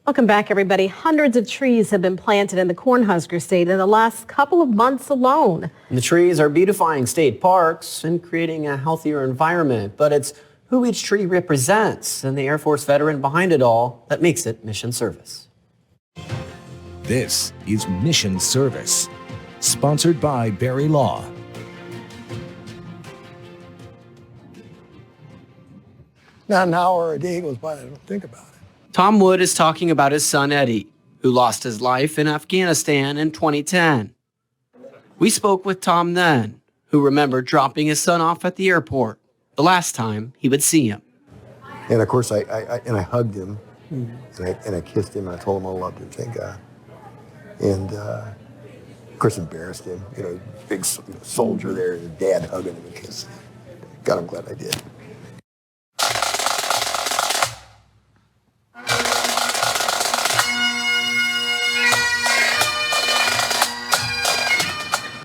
Welcome back, everybody. Hundreds of trees have been planted in the Cornhusker State in the last couple of months alone. And the trees are beautifying state parks and creating a healthier environment, but it's who each tree represents and the Air Force veteran behind it all that makes it mission service. This is Mission Service, sponsored by Barry Law. Not an hour a day goes by that I don't think about it. Tom Wood is talking about his son Eddie, who lost his life in Afghanistan in 2010. We spoke with Tom then, who remembered dropping his son off at the airport the last time he would see him. And of course, I hugged him, and I kissed him, and I told him I loved him, thank God. And of course, embarrassed him, big soldier there, and dad hugging him and kissing him. God, I'm glad I did.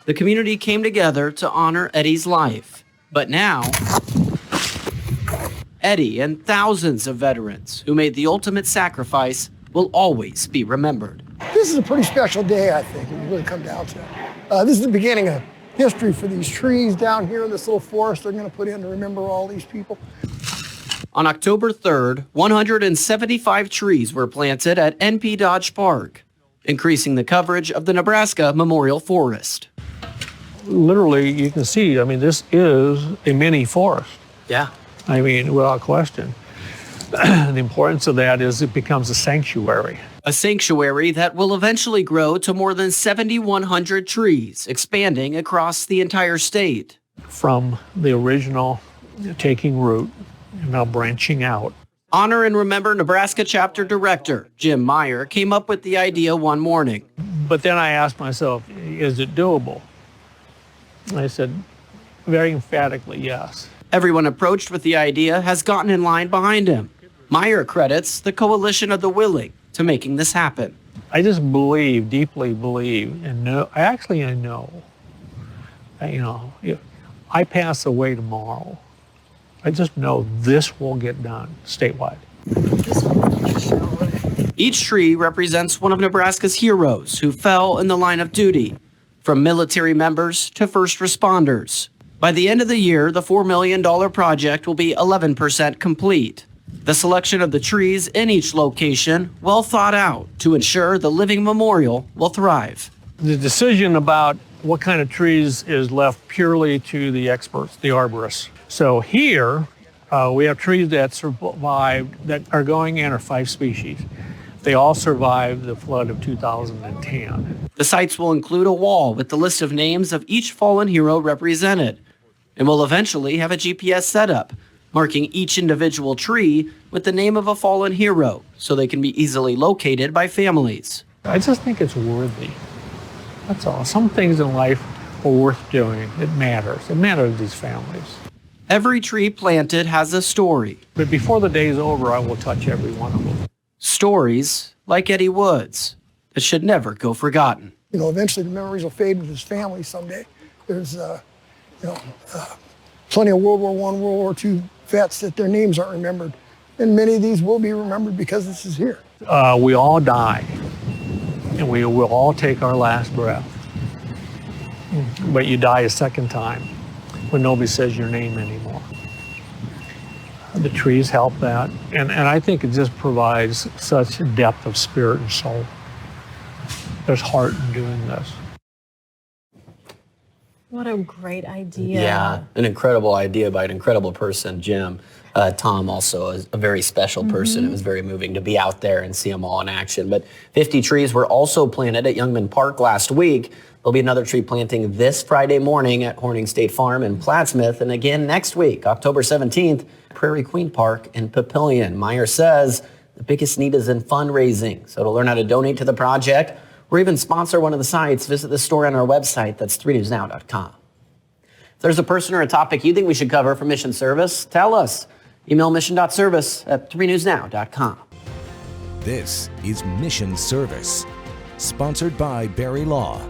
The community came together to honor Eddie's life. But now, Eddie and thousands of veterans who made the ultimate sacrifice will always be remembered. This is a pretty special day, I think, when you really come down to it. This is the beginning of history for these trees down here in this little forest they're going to put in to remember all these people. On October 3rd, 175 trees were planted at NP Dodge Park, increasing the coverage of the Nebraska Memorial Forest. Literally, you can see, this is a mini forest. Yeah. Without question. The importance of that is it becomes a sanctuary. A sanctuary that will eventually grow to more than 7,100 trees, expanding across the entire state. From the original taking root and now branching out. Honor and Remember Nebraska Chapter Director Jim Meyer came up with the idea one morning. But then I asked myself, is it doable? I said, very emphatically, yes. Everyone approached with the idea has gotten in line behind him. Meyer credits the coalition of the willing to making this happen. I just believe, deeply believe, and know. I know. If I pass away tomorrow, I just know this will get done statewide. Each tree represents one of Nebraska's heroes who fell in the line of duty, from military members to first responders. By the end of the year, the $4 million project will be 11% complete. The selection of the trees in each location well thought out to ensure the living memorial will thrive. The decision about what kind of trees is left purely to the experts, the arborists. So here, we have trees that survived, that are going in are 5 species. They all survived the flood of 2010. The sites will include a wall with the list of names of each fallen hero represented, and will eventually have a GPS setup, marking each individual tree with the name of a fallen hero so they can be easily located by families. I just think it's worthy. That's all. Some things in life are worth doing. It matters. It matters to these families. Every tree planted has a story. But before the day is over, I will touch every one of them. Stories like Eddie Wood's that should never go forgotten. Eventually the memories will fade with his family someday. There's, plenty of World War I, World War II vets that their names aren't remembered. And many of these will be remembered because this is here. We all die, and we will all take our last breath. But you die a second time when nobody says your name anymore. The trees help that, and I think it just provides such depth of spirit and soul. There's heart in doing this. What a great idea. Yeah, an incredible idea by an incredible person, Jim. Tom also is a very special person. It was very moving to be out there and see them all in action. But 50 trees were also planted at Youngman Park last week. There'll be another tree planting this Friday morning at Horning State Farm in Plattsmouth, and again next week, October 17th, Prairie Queen Park in Papillion. Meyer says the biggest need is in fundraising. So to learn how to donate to the project or even sponsor one of the sites, visit the story on our website. That's 3newsnow.com. If there's a person or a topic you think we should cover for Mission Service, tell us. Email mission.service@3newsnow.com. This is Mission Service, sponsored by Barry Law.